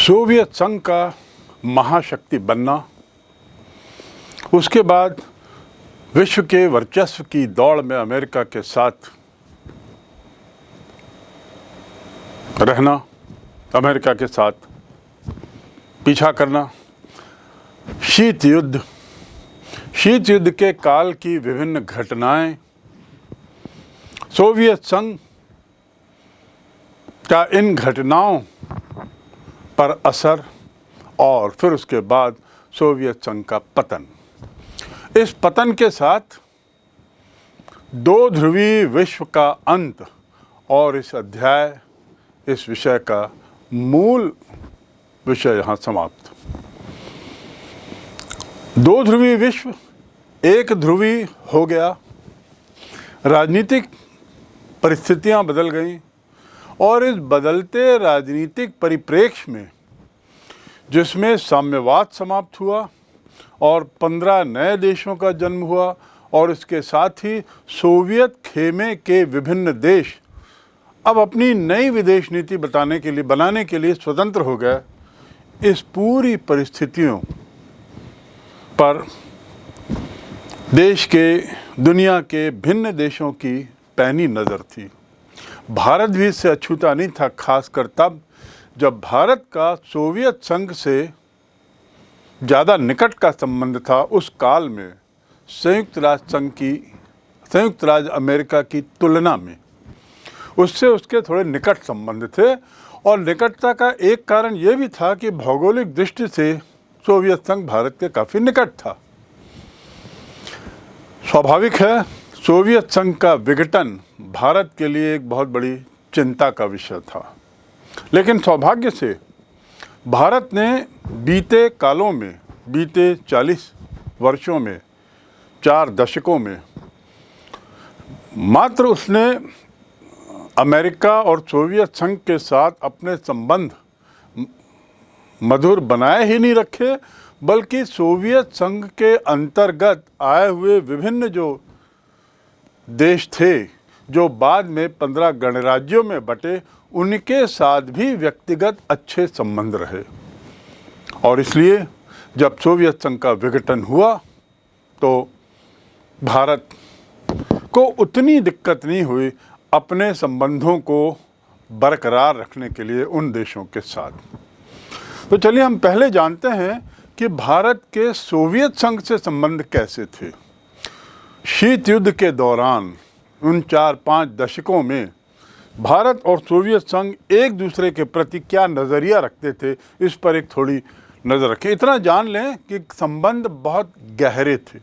Soviet संघ का महाशक्ति बनना, उसके बाद विश्व के वर्चस्व की दौड़ में अमेरिका के साथ रहना, अमेरिका के साथ पीछा करना, शीत युद्ध के काल की विभिन्न घटनाएं, सोवियत संघ का इन घटनाओं पर असर और फिर उसके बाद सोवियत संघ का पतन। इस पतन के साथ दो ध्रुवीय विश्व का अंत और इस अध्याय, इस विषय का मूल विषय यहाँ समाप्त। दो ध्रुवीय विश्व एक ध्रुवीय हो गया, राजनीतिक परिस्थितियाँ बदल गईं और इस बदलते राजनीतिक परिप्रेक्ष्य में, जिसमें साम्यवाद समाप्त हुआ और 15 नए देशों का जन्म हुआ और इसके साथ ही सोवियत खेमे के विभिन्न देश अब अपनी नई विदेश नीति बनाने के लिए स्वतंत्र हो गए। इस पूरी परिस्थितियों पर देश के, दुनिया के भिन्न देशों की पैनी नज़र थी। भारत भी इससे अछूता नहीं था, खासकर तब जब भारत का सोवियत संघ से ज़्यादा निकट का संबंध था। उस काल में संयुक्त राज्य अमेरिका की तुलना में उससे उसके थोड़े निकट संबंध थे और निकटता का एक कारण ये भी था कि भौगोलिक दृष्टि से सोवियत संघ भारत के काफ़ी निकट था। स्वाभाविक है, सोवियत संघ का विघटन भारत के लिए एक बहुत बड़ी चिंता का विषय था, लेकिन सौभाग्य से भारत ने बीते कालों में, बीते 40 वर्षों में, 4 दशकों में मात्र उसने अमेरिका और सोवियत संघ के साथ अपने संबंध मधुर बनाए ही नहीं रखे, बल्कि सोवियत संघ के अंतर्गत आए हुए विभिन्न जो देश थे, जो बाद में 15 गणराज्यों में बटे, उनके साथ भी व्यक्तिगत अच्छे संबंध रहे। और इसलिए जब सोवियत संघ का विघटन हुआ तो भारत को उतनी दिक्कत नहीं हुई अपने संबंधों को बरकरार रखने के लिए उन देशों के साथ। तो चलिए हम पहले जानते हैं कि भारत के सोवियत संघ से संबंध कैसे थे। शीत युद्ध के दौरान उन 4-5 दशकों में भारत और सोवियत संघ एक दूसरे के प्रति क्या नज़रिया रखते थे, इस पर एक थोड़ी नज़र रखें। इतना जान लें कि संबंध बहुत गहरे थे,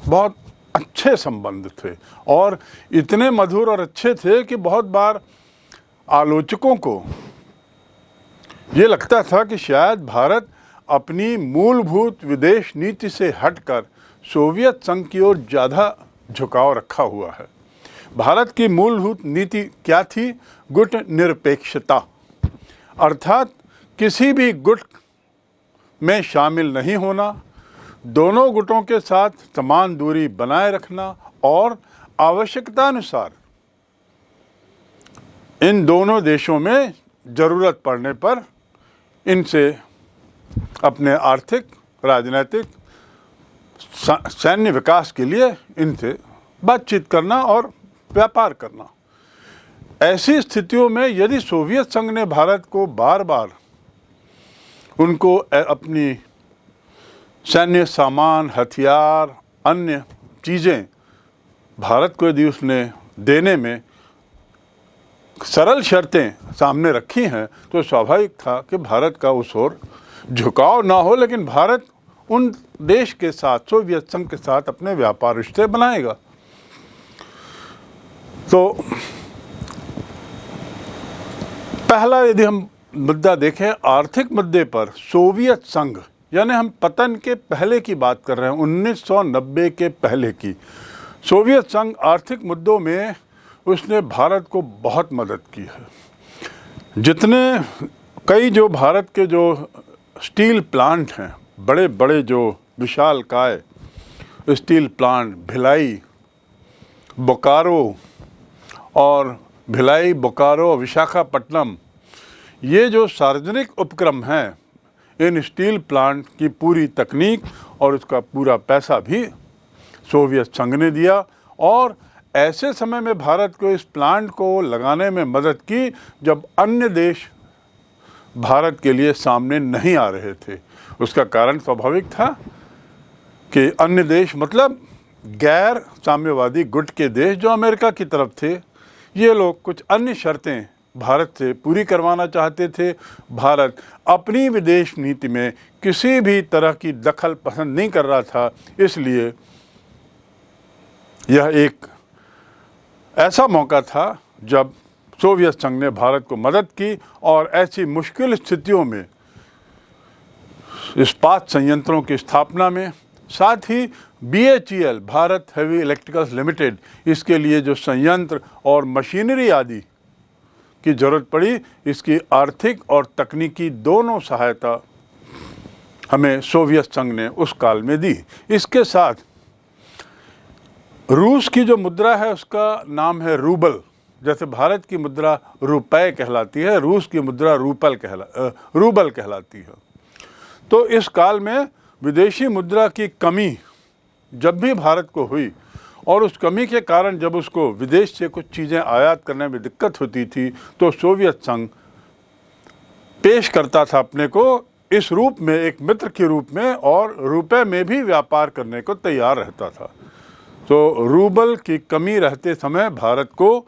बहुत अच्छे संबंध थे और इतने मधुर और अच्छे थे कि बहुत बार आलोचकों को ये लगता था कि शायद भारत अपनी मूलभूत विदेश नीति से हटकर सोवियत संघ की ओर ज़्यादा झुकाव रखा हुआ है। भारत की मूलभूत नीति क्या थी? गुट निरपेक्षता, अर्थात किसी भी गुट में शामिल नहीं होना, दोनों गुटों के साथ समान दूरी बनाए रखना और आवश्यकतानुसार इन दोनों देशों में ज़रूरत पड़ने पर इनसे अपने आर्थिक, राजनीतिक, सैन्य विकास के लिए इनसे बातचीत करना और व्यापार करना। ऐसी स्थितियों में यदि सोवियत संघ ने भारत को बार बार उनको अपनी सैन्य सामान, हथियार, अन्य चीज़ें भारत को यदि उसने देने में सरल शर्तें सामने रखी हैं, तो स्वाभाविक था कि भारत का उस ओर झुकाव ना हो, लेकिन भारत उन देश के साथ, सोवियत संघ के साथ अपने व्यापार रिश्ते बनाएगा। तो पहला यदि हम मुद्दा देखें आर्थिक मुद्दे पर, सोवियत संघ, यानी हम पतन के पहले की बात कर रहे हैं, 1990 के पहले की। सोवियत संघ आर्थिक मुद्दों में उसने भारत को बहुत मदद की है। कई जो भारत के जो स्टील प्लांट हैं, बड़े बड़े जो विशालकाय स्टील प्लांट, भिलाई, बोकारो और विशाखापट्टनम, ये जो सार्वजनिक उपक्रम हैं, इन स्टील प्लांट की पूरी तकनीक और उसका पूरा पैसा भी सोवियत संघ ने दिया और ऐसे समय में भारत को इस प्लांट को लगाने में मदद की जब अन्य देश भारत के लिए सामने नहीं आ रहे थे। उसका कारण स्वाभाविक था कि अन्य देश मतलब गैर साम्यवादी गुट के देश जो अमेरिका की तरफ थे, ये लोग कुछ अन्य शर्तें भारत से पूरी करवाना चाहते थे। भारत अपनी विदेश नीति में किसी भी तरह की दखल पसंद नहीं कर रहा था, इसलिए यह एक ऐसा मौका था जब सोवियत संघ ने भारत को मदद की और ऐसी मुश्किल स्थितियों में इस्पात संयंत्रों की स्थापना में, साथ ही BHEL Bharat heavy electricals limited, इसके लिए जो संयंत्र और मशीनरी आदि की जरूरत पड़ी, इसकी आर्थिक और तकनीकी दोनों सहायता हमें सोवियत संघ ने उस काल में दी। इसके साथ रूस की जो मुद्रा है उसका नाम है रूबल। जैसे भारत की मुद्रा रुपए कहलाती है, रूस की मुद्रा रूबल कहलाती है। तो इस काल में विदेशी मुद्रा की कमी जब भी भारत को हुई और उस कमी के कारण जब उसको विदेश से कुछ चीज़ें आयात करने में दिक्कत होती थी, तो सोवियत संघ पेश करता था अपने को इस रूप में, एक मित्र के रूप में, और रुपए में भी व्यापार करने को तैयार रहता था। तो रूबल की कमी रहते समय भारत को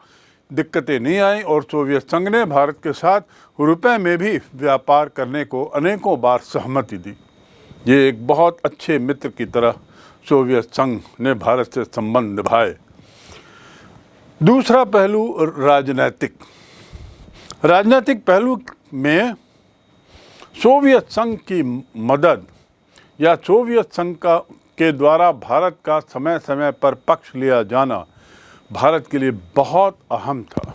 दिक्कतें नहीं आई और सोवियत संघ ने भारत के साथ रुपए में भी व्यापार करने को अनेकों बार सहमति दी। ये एक बहुत अच्छे मित्र की तरह सोवियत संघ ने भारत से संबंध निभाए। दूसरा पहलू राजनीतिक पहलू में सोवियत संघ की मदद या सोवियत संघ के द्वारा भारत का समय समय पर पक्ष लिया जाना भारत के लिए बहुत अहम था।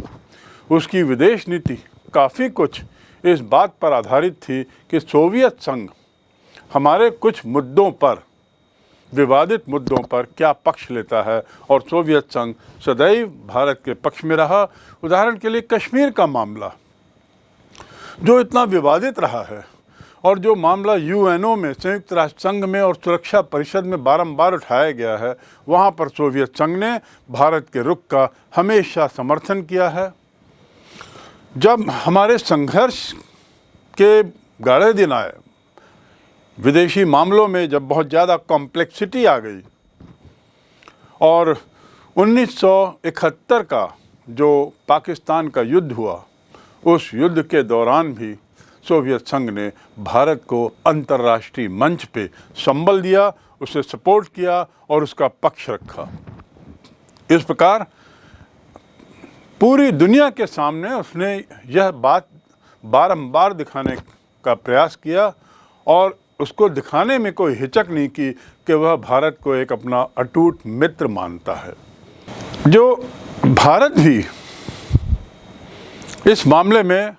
उसकी विदेश नीति काफ़ी कुछ इस बात पर आधारित थी कि सोवियत संघ हमारे कुछ मुद्दों पर, विवादित मुद्दों पर क्या पक्ष लेता है, और सोवियत संघ सदैव भारत के पक्ष में रहा। उदाहरण के लिए कश्मीर का मामला जो इतना विवादित रहा है और जो मामला UNO में, संयुक्त राष्ट्र संघ में और सुरक्षा परिषद में बारंबार उठाया गया है, वहाँ पर सोवियत संघ ने भारत के रुख का हमेशा समर्थन किया है। जब हमारे संघर्ष के गाढ़े दिन आए, विदेशी मामलों में जब बहुत ज़्यादा कॉम्प्लेक्सिटी आ गई और 1971 का जो पाकिस्तान का युद्ध हुआ, उस युद्ध के दौरान भी सोवियत संघ ने भारत को अंतर्राष्ट्रीय मंच पे संबल दिया, उसे सपोर्ट किया और उसका पक्ष रखा। इस प्रकार पूरी दुनिया के सामने उसने यह बात बारंबार दिखाने का प्रयास किया और उसको दिखाने में कोई हिचक नहीं की कि वह भारत को एक अपना अटूट मित्र मानता है। जो भारत भी इस मामले में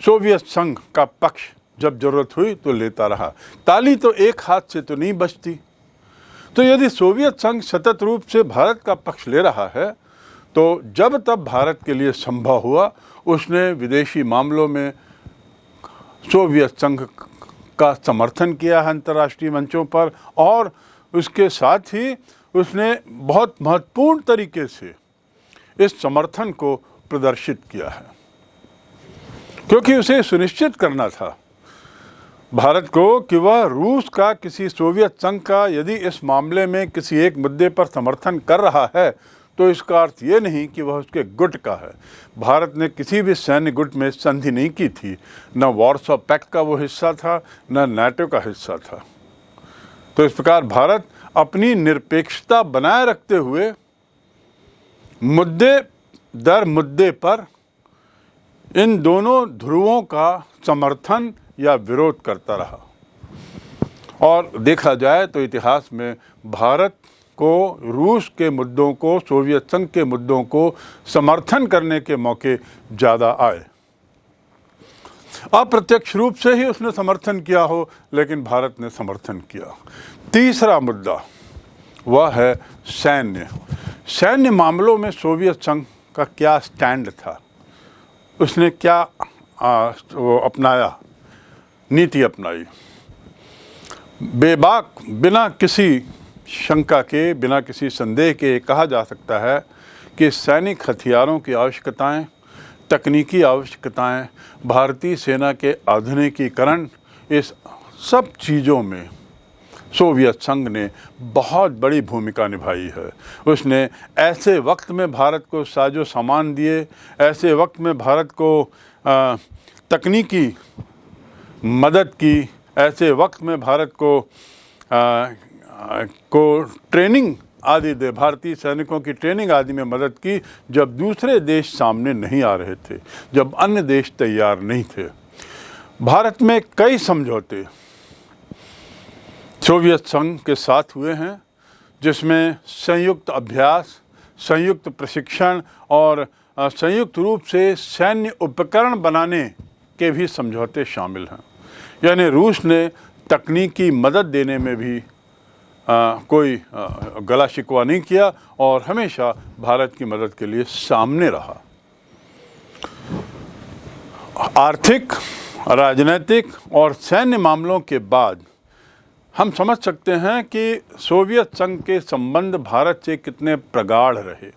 सोवियत संघ का पक्ष जब जरूरत हुई तो लेता रहा। ताली तो एक हाथ से तो नहीं बजती। तो यदि सोवियत संघ सतत रूप से भारत का पक्ष ले रहा है, तो जब तब भारत के लिए संभव हुआ उसने विदेशी मामलों में सोवियत संघ का समर्थन किया है अंतर्राष्ट्रीय मंचों पर, और उसके साथ ही उसने बहुत महत्वपूर्ण तरीके से इस समर्थन को प्रदर्शित किया है, क्योंकि उसे सुनिश्चित करना था भारत को कि वह रूस का, किसी सोवियत संघ का यदि इस मामले में किसी एक मुद्दे पर समर्थन कर रहा है तो इसका अर्थ ये नहीं कि वह उसके गुट का है। भारत ने किसी भी सैन्य गुट में संधि नहीं की थी, न वॉर्सो पैक्ट का वो हिस्सा था, न नाटो का हिस्सा था। तो इस प्रकार भारत अपनी निरपेक्षता बनाए रखते हुए मुद्दे दर मुद्दे पर इन दोनों ध्रुवों का समर्थन या विरोध करता रहा। और देखा जाए तो इतिहास में भारत को रूस के मुद्दों को, सोवियत संघ के मुद्दों को समर्थन करने के मौके ज़्यादा आए। अप्रत्यक्ष रूप से ही उसने समर्थन किया हो, लेकिन भारत ने समर्थन किया। तीसरा मुद्दा वह है सैन्य मामलों में सोवियत संघ का क्या स्टैंड था, उसने क्या वो अपनाया, नीति अपनाई। बेबाक, बिना किसी शंका के, बिना किसी संदेह के कहा जा सकता है कि सैनिक हथियारों की आवश्यकताएं, तकनीकी आवश्यकताएं, भारतीय सेना के आधुनिकीकरण, इस सब चीज़ों में सोवियत संघ ने बहुत बड़ी भूमिका निभाई है। उसने ऐसे वक्त में भारत को साजो सामान दिए, ऐसे वक्त में भारत को तकनीकी मदद की, ऐसे वक्त में भारत को ट्रेनिंग आदि दे, भारतीय सैनिकों की ट्रेनिंग आदि में मदद की, जब दूसरे देश सामने नहीं आ रहे थे, जब अन्य देश तैयार नहीं थे। भारत में कई समझौते सोवियत संघ के साथ हुए हैं, जिसमें संयुक्त अभ्यास, संयुक्त प्रशिक्षण और संयुक्त रूप से सैन्य उपकरण बनाने के भी समझौते शामिल हैं। यानी रूस ने तकनीकी मदद देने में भी कोई गला शिकवा नहीं किया और हमेशा भारत की मदद के लिए सामने रहा। आर्थिक, राजनीतिक और सैन्य मामलों के बाद हम समझ सकते हैं कि सोवियत संघ के संबंध भारत से कितने प्रगाढ़ रहे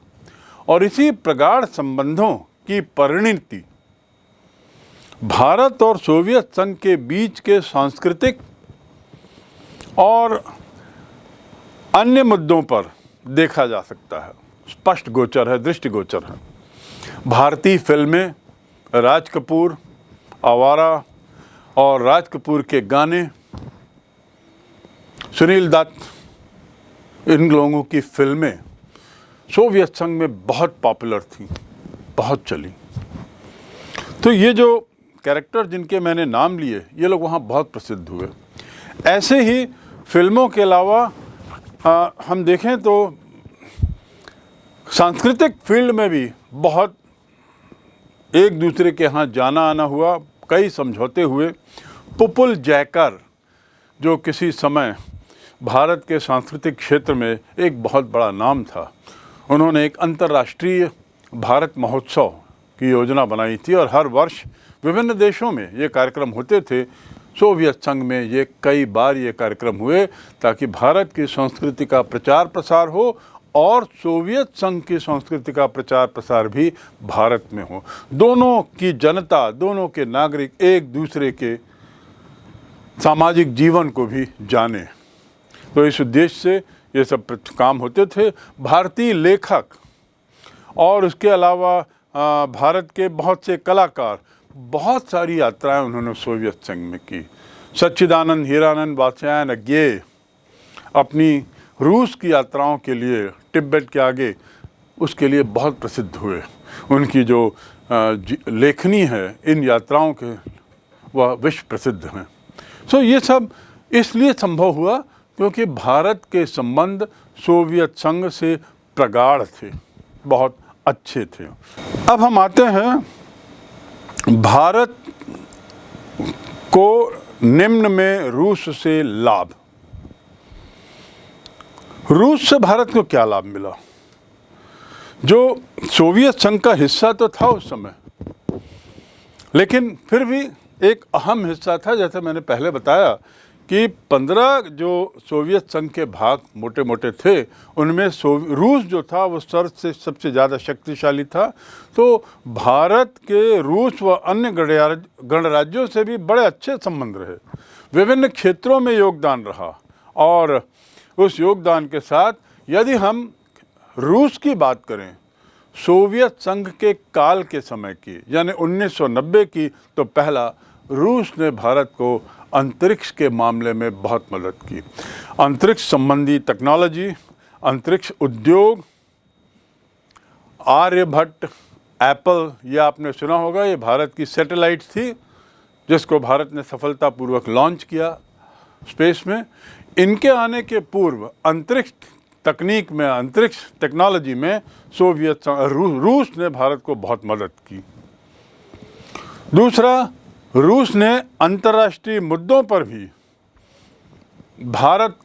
और इसी प्रगाढ़ संबंधों की परिणति भारत और सोवियत संघ के बीच के सांस्कृतिक और अन्य मुद्दों पर देखा जा सकता है, स्पष्ट गोचर है, दृष्टिगोचर है। भारतीय फिल्में, राज कपूर, आवारा और राज कपूर के गाने, सुनील दत्त, इन लोगों की फिल्में सोवियत संघ में बहुत पॉपुलर थी, बहुत चली। तो ये जो कैरेक्टर जिनके मैंने नाम लिए, ये लोग वहाँ बहुत प्रसिद्ध हुए। ऐसे ही फिल्मों के अलावा हम देखें तो सांस्कृतिक फील्ड में भी बहुत एक दूसरे के यहाँ जाना आना हुआ, कई समझौते हुए। पुपुल जयकर, जो किसी समय भारत के सांस्कृतिक क्षेत्र में एक बहुत बड़ा नाम था, उन्होंने एक अंतर्राष्ट्रीय भारत महोत्सव की योजना बनाई थी और हर वर्ष विभिन्न देशों में ये कार्यक्रम होते थे। सोवियत संघ में ये कई बार ये कार्यक्रम हुए ताकि भारत की संस्कृति का प्रचार प्रसार हो और सोवियत संघ की संस्कृति का प्रचार प्रसार भी भारत में हो। दोनों की जनता, दोनों के नागरिक एक दूसरे के सामाजिक जीवन को भी जाने। तो इस उद्देश्य से ये सब काम होते थे। भारतीय लेखक और उसके अलावा भारत के बहुत से कलाकार, बहुत सारी यात्राएं उन्होंने सोवियत संघ में की। सच्चिदानंद, हीरानंद, वात्स्यायन अज्ञेय अपनी रूस की यात्राओं के लिए, तिब्बत के आगे, उसके लिए बहुत प्रसिद्ध हुए। उनकी जो लेखनी है इन यात्राओं के, वह विश्व प्रसिद्ध हैं। सो ये सब इसलिए संभव हुआ क्योंकि भारत के संबंध सोवियत संघ से प्रगाढ़ थे, बहुत अच्छे थे। अब हम आते हैं भारत को निम्न में रूस से लाभ। रूस से भारत को क्या लाभ मिला? जो सोवियत संघ का हिस्सा तो था उस समय, लेकिन फिर भी एक अहम हिस्सा था। जैसे मैंने पहले बताया कि 15 जो सोवियत संघ के भाग मोटे मोटे थे, उनमें रूस जो था वो सबसे ज़्यादा शक्तिशाली था। तो भारत के रूस व अन्य गणराज्यों से भी बड़े अच्छे संबंध रहे, विभिन्न क्षेत्रों में योगदान रहा। और उस योगदान के साथ यदि हम रूस की बात करें, सोवियत संघ के काल के समय की, यानी 1990 की, तो पहला रूस ने भारत को अंतरिक्ष के मामले में बहुत मदद की। अंतरिक्ष संबंधी टेक्नोलॉजी, अंतरिक्ष उद्योग, आर्यभट्ट, एप्पल, ये आपने सुना होगा, ये भारत की सैटेलाइट थी जिसको भारत ने सफलतापूर्वक लॉन्च किया स्पेस में। इनके आने के पूर्व अंतरिक्ष तकनीक में, अंतरिक्ष टेक्नोलॉजी में रूस ने भारत को बहुत मदद की। दूसरा, रूस ने अंतर्राष्ट्रीय मुद्दों पर भी भारत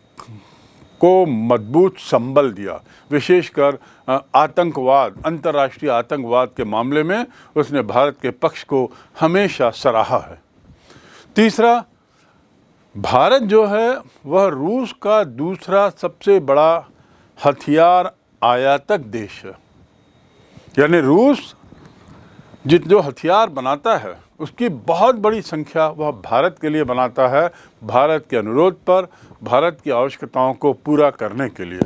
को मजबूत संबल दिया। विशेषकर आतंकवाद, अंतर्राष्ट्रीय आतंकवाद के मामले में उसने भारत के पक्ष को हमेशा सराहा है। तीसरा, भारत जो है वह रूस का दूसरा सबसे बड़ा हथियार आयातक देश है। यानी रूस जो हथियार बनाता है उसकी बहुत बड़ी संख्या वह भारत के लिए बनाता है, भारत के अनुरोध पर, भारत की आवश्यकताओं को पूरा करने के लिए।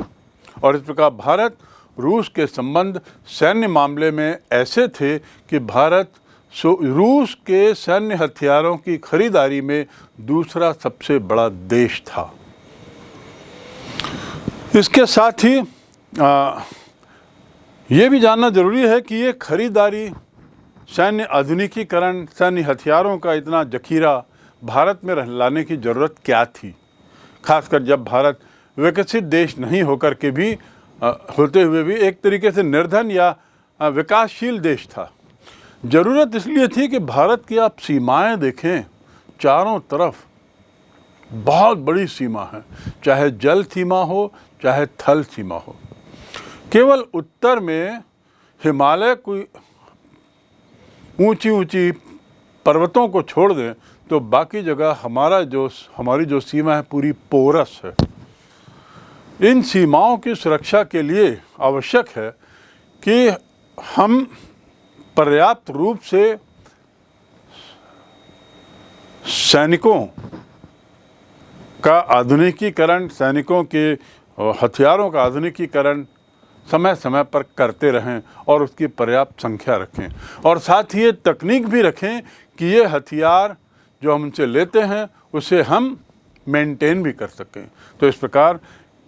और इस प्रकार भारत रूस के संबंध सैन्य मामले में ऐसे थे कि भारत रूस के सैन्य हथियारों की खरीदारी में दूसरा सबसे बड़ा देश था। इसके साथ ही ये भी जानना जरूरी है कि ये खरीदारी, सैन्य आधुनिकीकरण, सैन्य हथियारों का इतना जखीरा भारत में लाने की ज़रूरत क्या थी, खासकर जब भारत विकसित देश नहीं होकर के भी होते हुए भी एक तरीके से निर्धन या विकासशील देश था। ज़रूरत इसलिए थी कि भारत की आप सीमाएं देखें, चारों तरफ बहुत बड़ी सीमा है, चाहे जल सीमा हो चाहे थल सीमा हो। केवल उत्तर में हिमालय कोई ऊंची ऊंची पर्वतों को छोड़ दें तो बाकी जगह हमारी जो सीमा है पूरी पोरस है। इन सीमाओं की सुरक्षा के लिए आवश्यक है कि हम पर्याप्त रूप से सैनिकों का आधुनिकीकरण, सैनिकों के हथियारों का आधुनिकीकरण समय समय पर करते रहें और उसकी पर्याप्त संख्या रखें, और साथ ही ये तकनीक भी रखें कि ये हथियार जो हम उनसे लेते हैं उसे हम मेंटेन भी कर सकें। तो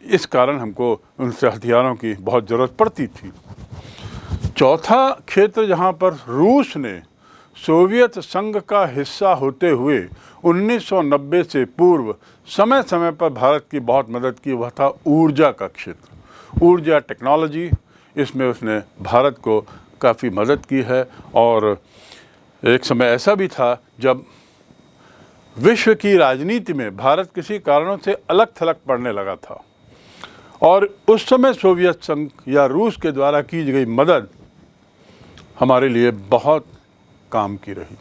इस कारण हमको उनसे हथियारों की बहुत ज़रूरत पड़ती थी। चौथा क्षेत्र जहाँ पर रूस ने सोवियत संघ का हिस्सा होते हुए 1990 से पूर्व समय समय पर भारत की बहुत मदद की, वह था ऊर्जा का क्षेत्र। ऊर्जा टेक्नोलॉजी, इसमें उसने भारत को काफ़ी मदद की है। और एक समय ऐसा भी था जब विश्व की राजनीति में भारत किसी कारणों से अलग थलग पड़ने लगा था, और उस समय सोवियत संघ या रूस के द्वारा की गई मदद हमारे लिए बहुत काम की रही।